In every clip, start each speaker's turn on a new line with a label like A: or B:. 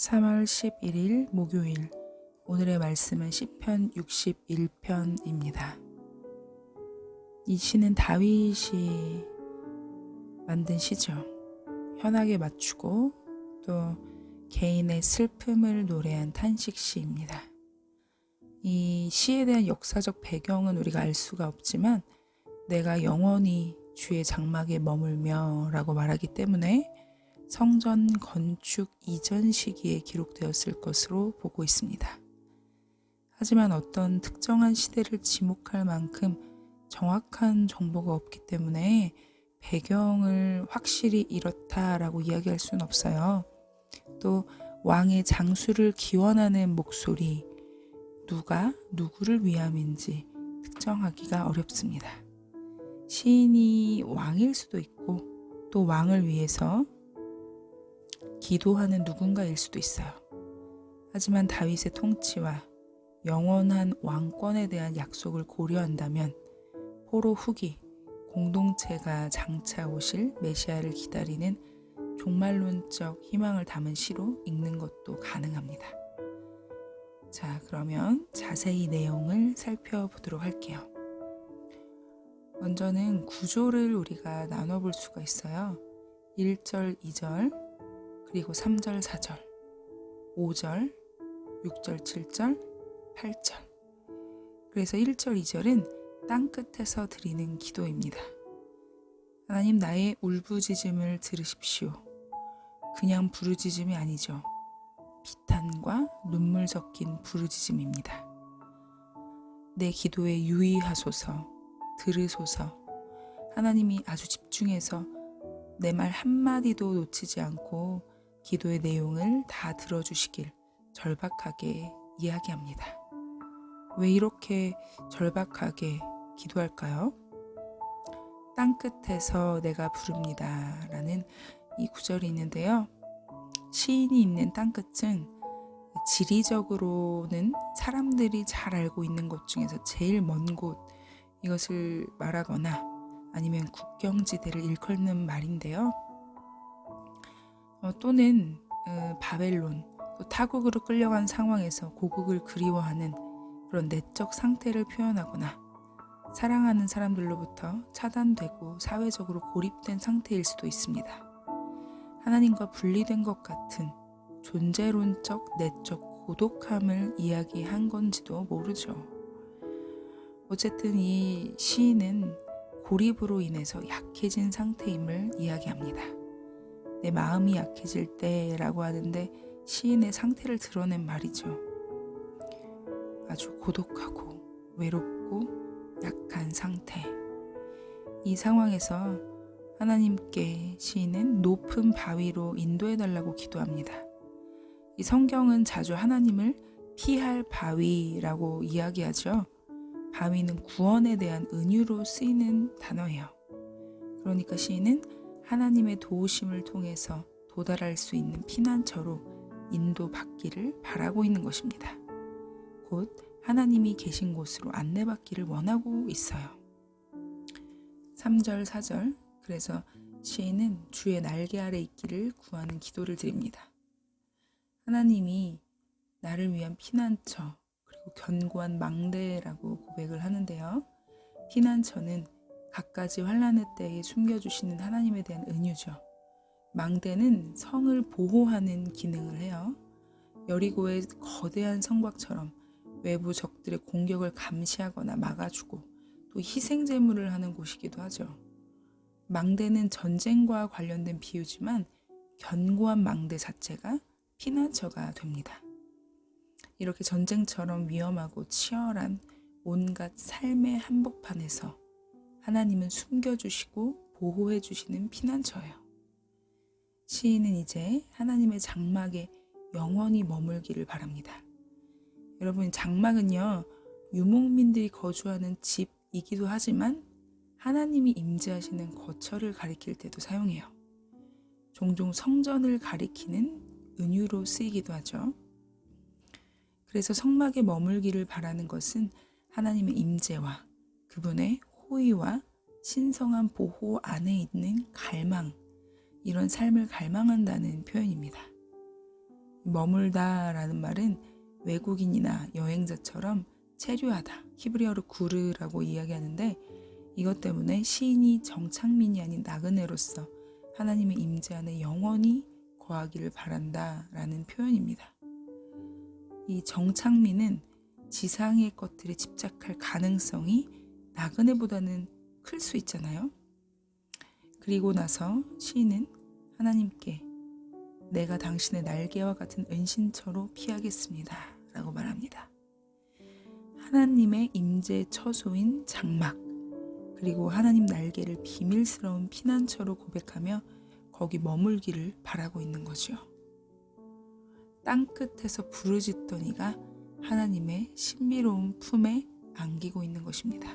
A: 3월 11일 목요일. 오늘의 말씀은 시편 61편입니다. 이 시는 다윗이 만든 시죠. 현악에 맞추고 또 개인의 슬픔을 노래한 탄식시입니다. 이 시에 대한 역사적 배경은 우리가 알 수가 없지만 내가 영원히 주의 장막에 머물며 라고 말하기 때문에 성전 건축 이전 시기에 기록되었을 것으로 보고 있습니다. 하지만 어떤 특정한 시대를 지목할 만큼 정확한 정보가 없기 때문에 배경을 확실히 이렇다라고 이야기할 수는 없어요. 또 왕의 장수를 기원하는 목소리, 누가 누구를 위함인지 특정하기가 어렵습니다. 시인이 왕일 수도 있고 또 왕을 위해서 기도하는 누군가일 수도 있어요. 하지만 다윗의 통치와 영원한 왕권에 대한 약속을 고려한다면 포로 후기 공동체가 장차 오실 메시아를 기다리는 종말론적 희망을 담은 시로 읽는 것도 가능합니다. 자, 그러면 자세히 내용을 살펴보도록 할게요. 먼저는 구조를 우리가 나눠볼 수가 있어요. 1절, 2절, 그리고 3절, 4절, 5절, 6절, 7절, 8절. 그래서 1절, 2절은 땅끝에서 드리는 기도입니다. 하나님, 나의 울부짖음을 들으십시오. 그냥 부르짖음이 아니죠. 비탄과 눈물 섞인 부르짖음입니다. 내 기도에 유의하소서, 들으소서. 하나님이 아주 집중해서 내 말 한마디도 놓치지 않고 기도의 내용을 다 들어주시길 절박하게 이야기합니다. 왜 이렇게 절박하게 기도할까요? 땅끝에서 내가 부릅니다 라는 이 구절이 있는데요. 시인이 있는 땅끝은 지리적으로는 사람들이 잘 알고 있는 곳 중에서 제일 먼 곳, 이것을 말하거나 아니면 국경지대를 일컫는 말인데요. 또는 바벨론, 또 타국으로 끌려간 상황에서 고국을 그리워하는 그런 내적 상태를 표현하거나 사랑하는 사람들로부터 차단되고 사회적으로 고립된 상태일 수도 있습니다. 하나님과 분리된 것 같은 존재론적 내적 고독함을 이야기한 건지도 모르죠. 어쨌든 이 시인은 고립으로 인해서 약해진 상태임을 이야기합니다. 내 마음이 약해질 때라고 하는데 시인의 상태를 드러낸 말이죠. 아주 고독하고 외롭고 약한 상태. 이 상황에서 하나님께 시인은 높은 바위로 인도해달라고 기도합니다. 이 성경은 자주 하나님을 피할 바위라고 이야기하죠. 바위는 구원에 대한 은유로 쓰이는 단어예요. 그러니까 시인은 하나님의 도우심을 통해서 도달할 수 있는 피난처로 인도받기를 바라고 있는 것입니다. 곧 하나님이 계신 곳으로 안내받기를 원하고 있어요. 3절, 4절. 그래서 시인은 주의 날개 아래 있기를 구하는 기도를 드립니다. 하나님이 나를 위한 피난처 그리고 견고한 망대라고 고백을 하는데요. 피난처는 갖가지 환난의 때에 숨겨주시는 하나님에 대한 은유죠. 망대는 성을 보호하는 기능을 해요. 여리고의 거대한 성곽처럼 외부 적들의 공격을 감시하거나 막아주고 또 희생제물을 하는 곳이기도 하죠. 망대는 전쟁과 관련된 비유지만 견고한 망대 자체가 피난처가 됩니다. 이렇게 전쟁처럼 위험하고 치열한 온갖 삶의 한복판에서 하나님은 숨겨주시고 보호해주시는 피난처예요. 시인은 이제 하나님의 장막에 영원히 머물기를 바랍니다. 여러분, 장막은요, 유목민들이 거주하는 집이기도 하지만 하나님이 임재하시는 거처를 가리킬 때도 사용해요. 종종 성전을 가리키는 은유로 쓰이기도 하죠. 그래서 성막에 머물기를 바라는 것은 하나님의 임재와 그분의 호의와 신성한 보호 안에 있는 갈망, 이런 삶을 갈망한다는 표현입니다. 머물다라는 말은 외국인이나 여행자처럼 체류하다, 히브리어로 구르라고 이야기하는데, 이것 때문에 시인이 정착민이 아닌 나그네로서 하나님의 임재 안에 영원히 거하기를 바란다라는 표현입니다. 이 정착민은 지상의 것들에 집착할 가능성이 나그네보다는 클 수 있잖아요. 그리고 나서 시인은 하나님께 내가 당신의 날개와 같은 은신처로 피하겠습니다 라고 말합니다. 하나님의 임재 처소인 장막, 그리고 하나님 날개를 비밀스러운 피난처로 고백하며 거기 머물기를 바라고 있는 거죠. 땅끝에서 부르짖던 이가 하나님의 신비로운 품에 안기고 있는 것입니다.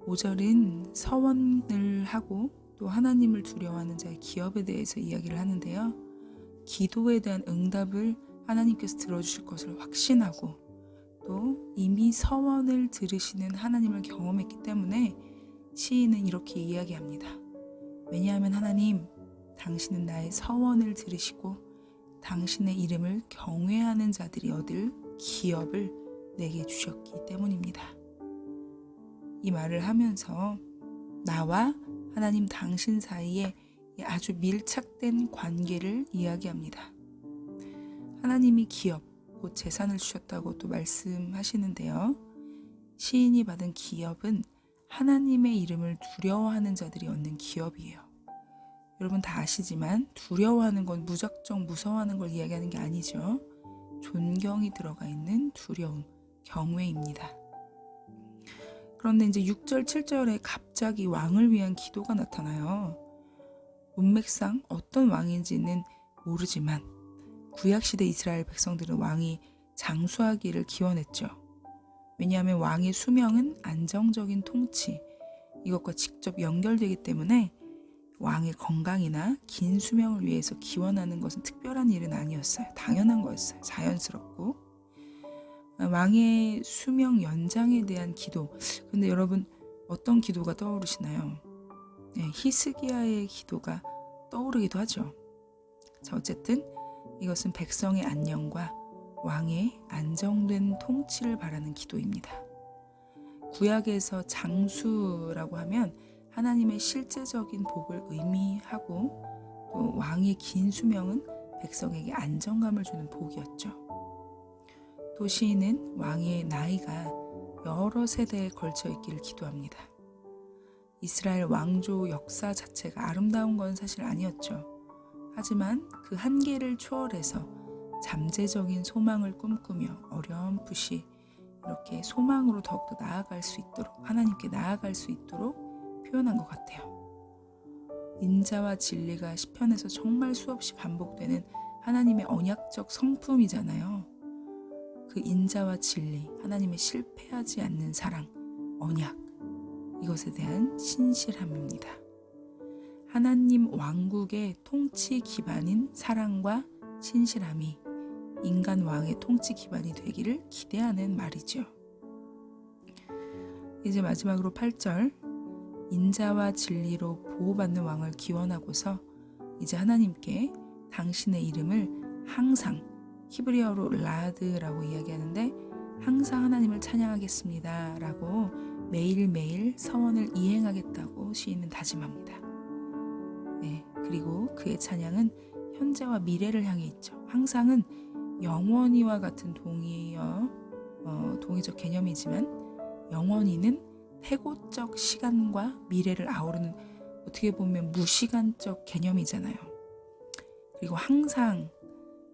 A: 5절은 서원을 하고 또 하나님을 두려워하는 자의 기업에 대해서 이야기를 하는데요. 기도에 대한 응답을 하나님께서 들어주실 것을 확신하고 또 이미 서원을 들으시는 하나님을 경험했기 때문에 시인은 이렇게 이야기합니다. 왜냐하면 하나님, 당신은 나의 서원을 들으시고 당신의 이름을 경외하는 자들이 얻을 기업을 내게 주셨기 때문입니다. 이 말을 하면서 나와 하나님 당신 사이에 아주 밀착된 관계를 이야기합니다. 하나님이 기업, 곧 재산을 주셨다고 또 말씀하시는데요. 시인이 받은 기업은 하나님의 이름을 두려워하는 자들이 얻는 기업이에요. 여러분 다 아시지만 두려워하는 건 무작정 무서워하는 걸 이야기하는 게 아니죠. 존경이 들어가 있는 두려움, 경외입니다. 그런데 이제 6절, 7절에 갑자기 왕을 위한 기도가 나타나요. 문맥상 어떤 왕인지는 모르지만 구약시대 이스라엘 백성들은 왕이 장수하기를 기원했죠. 왜냐하면 왕의 수명은 안정적인 통치, 이것과 직접 연결되기 때문에 왕의 건강이나 긴 수명을 위해서 기원하는 것은 특별한 일은 아니었어요. 당연한 거였어요. 자연스럽고. 왕의 수명 연장에 대한 기도. 근데 여러분 어떤 기도가 떠오르시나요? 네, 히스기야의 기도가 떠오르기도 하죠. 자, 어쨌든 이것은 백성의 안녕과 왕의 안정된 통치를 바라는 기도입니다. 구약에서 장수라고 하면 하나님의 실제적인 복을 의미하고 또 왕의 긴 수명은 백성에게 안정감을 주는 복이었죠. 또 시인은 왕의 나이가 여러 세대에 걸쳐 있기를 기도합니다. 이스라엘 왕조 역사 자체가 아름다운 건 사실 아니었죠. 하지만 그 한계를 초월해서 잠재적인 소망을 꿈꾸며 어렴풋이 이렇게 소망으로 더욱더 나아갈 수 있도록, 하나님께 나아갈 수 있도록 표현한 것 같아요. 인자와 진리가 시편에서 정말 수없이 반복되는 하나님의 언약적 성품이잖아요. 그 인자와 진리, 하나님의 실패하지 않는 사랑, 언약, 이것에 대한 신실함입니다. 하나님 왕국의 통치 기반인 사랑과 신실함이 인간 왕의 통치 기반이 되기를 기대하는 말이죠. 이제 마지막으로 8절, 인자와 진리로 보호받는 왕을 기원하고서 이제 하나님께 당신의 이름을 항상, 히브리어로 라드라고 이야기하는데 항상 하나님을 찬양하겠습니다 라고 매일매일 서원을 이행하겠다고 시인은 다짐합니다. 네, 그리고 그의 찬양은 현재와 미래를 향해 있죠. 항상은 영원히와 같은 동의적 개념이지만 영원히는 태고적 시간과 미래를 아우르는 어떻게 보면 무시간적 개념이잖아요. 그리고 항상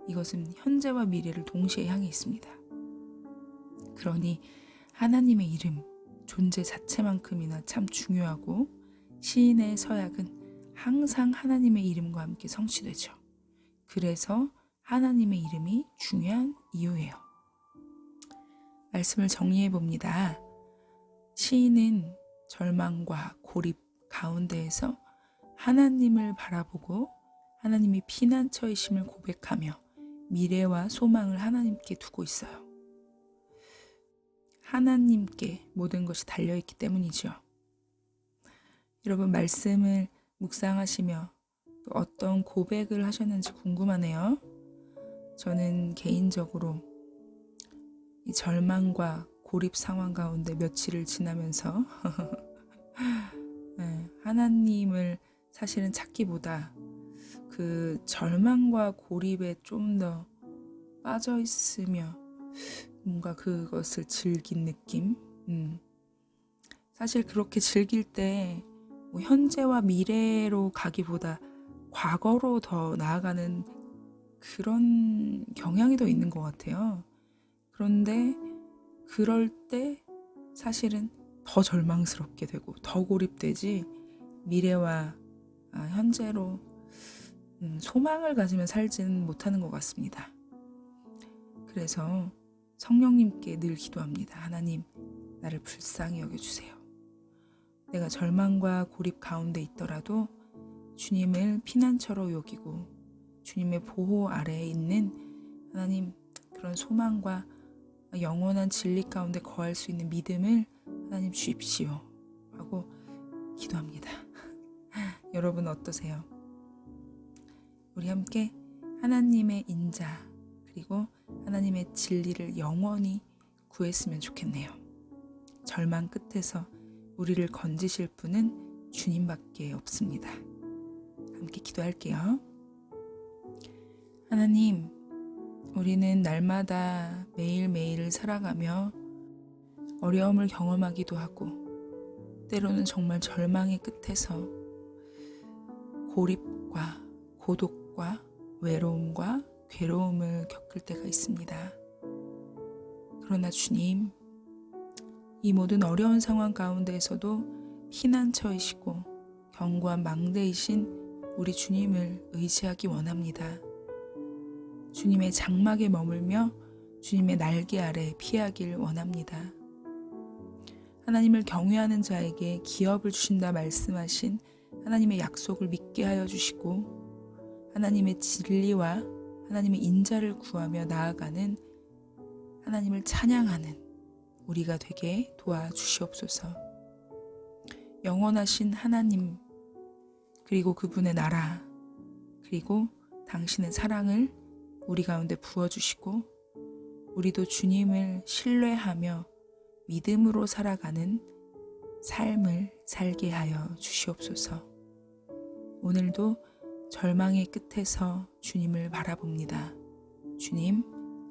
A: 이것은 현재와 미래를 동시에 향해 있습니다. 그러니 하나님의 이름, 존재 자체만큼이나 참 중요하고 시인의 서약은 항상 하나님의 이름과 함께 성취되죠. 그래서 하나님의 이름이 중요한 이유예요. 말씀을 정리해 봅니다. 시인은 절망과 고립 가운데에서 하나님을 바라보고 하나님이 피난처이심을 고백하며 미래와 소망을 하나님께 두고 있어요. 하나님께 모든 것이 달려있기 때문이죠. 여러분 말씀을 묵상하시며 또 어떤 고백을 하셨는지 궁금하네요. 저는 개인적으로 이 절망과 고립 상황 가운데 며칠을 지나면서 하나님을 사실은 찾기보다 그 절망과 고립에 좀 더 빠져 있으며 뭔가 그것을 즐긴 느낌. 사실 그렇게 즐길 때 뭐 현재와 미래로 가기보다 과거로 더 나아가는 그런 경향이 더 있는 것 같아요. 그런데 그럴 때 사실은 더 절망스럽게 되고 더 고립되지 미래와 현재로 소망을 가지며 살지는 못하는 것 같습니다. 그래서 성령님께 늘 기도합니다. 하나님, 나를 불쌍히 여겨주세요. 내가 절망과 고립 가운데 있더라도 주님을 피난처로 여기고 주님의 보호 아래에 있는 하나님, 그런 소망과 영원한 진리 가운데 거할 수 있는 믿음을 하나님 주십시오 하고 기도합니다. 여러분 어떠세요? 우리 함께 하나님의 인자 그리고 하나님의 진리를 영원히 구했으면 좋겠네요. 절망 끝에서 우리를 건지실 분은 주님밖에 없습니다. 함께 기도할게요. 하나님, 우리는 날마다 매일매일을 살아가며 어려움을 경험하기도 하고 때로는 정말 절망의 끝에서 고립과 고독과 외로움과 괴로움을 겪을 때가 있습니다. 그러나 주님, 이 모든 어려운 상황 가운데에서도 피난처이시고 견고한 망대이신 우리 주님을 의지하기 원합니다. 주님의 장막에 머물며 주님의 날개 아래 피하길 원합니다. 하나님을 경외하는 자에게 기업을 주신다 말씀하신 하나님의 약속을 믿게 하여 주시고 하나님의 진리와 하나님의 인자를 구하며 나아가는 하나님을 찬양하는 우리가 되게 도와주시옵소서. 영원하신 하나님 그리고 그분의 나라 그리고 당신의 사랑을 우리 가운데 부어주시고 우리도 주님을 신뢰하며 믿음으로 살아가는 삶을 살게 하여 주시옵소서. 오늘도 절망의 끝에서 주님을 바라봅니다. 주님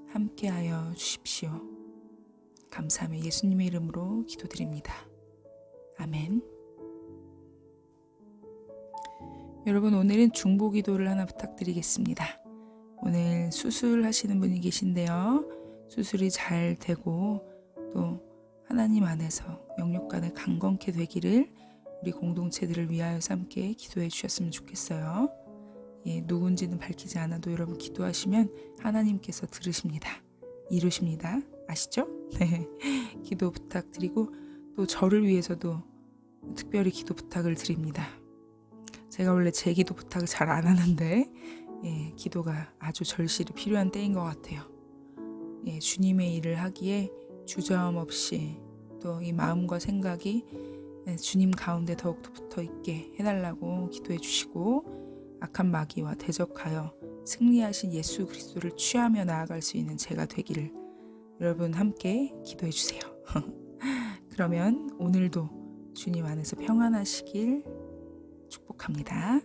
A: 함께하여 주십시오. 감사하며 예수님의 이름으로 기도드립니다. 아멘. 여러분 오늘은 중보기도를 하나 부탁드리겠습니다. 오늘 수술하시는 분이 계신데요. 수술이 잘 되고 또 하나님 안에서 영육간에 강건케 되기를 우리 공동체들을 위하여서 함께 기도해 주셨으면 좋겠어요. 누군지는 밝히지 않아도 여러분 기도하시면 하나님께서 들으십니다. 이루십니다. 아시죠? 네. 기도 부탁드리고 또 저를 위해서도 특별히 기도 부탁을 드립니다. 제가 원래 제 기도 부탁을 잘 안 하는데 기도가 아주 절실히 필요한 때인 것 같아요. 주님의 일을 하기에 주저함 없이 또 이 마음과 생각이 주님 가운데 더욱더 붙어있게 해달라고 기도해 주시고 악한 마귀와 대적하여 승리하신 예수 그리스도를 취하며 나아갈 수 있는 제가 되기를 여러분 함께 기도해 주세요. 그러면 오늘도 주님 안에서 평안하시길 축복합니다.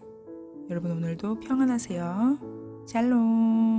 A: 여러분 오늘도 평안하세요. 샬롬.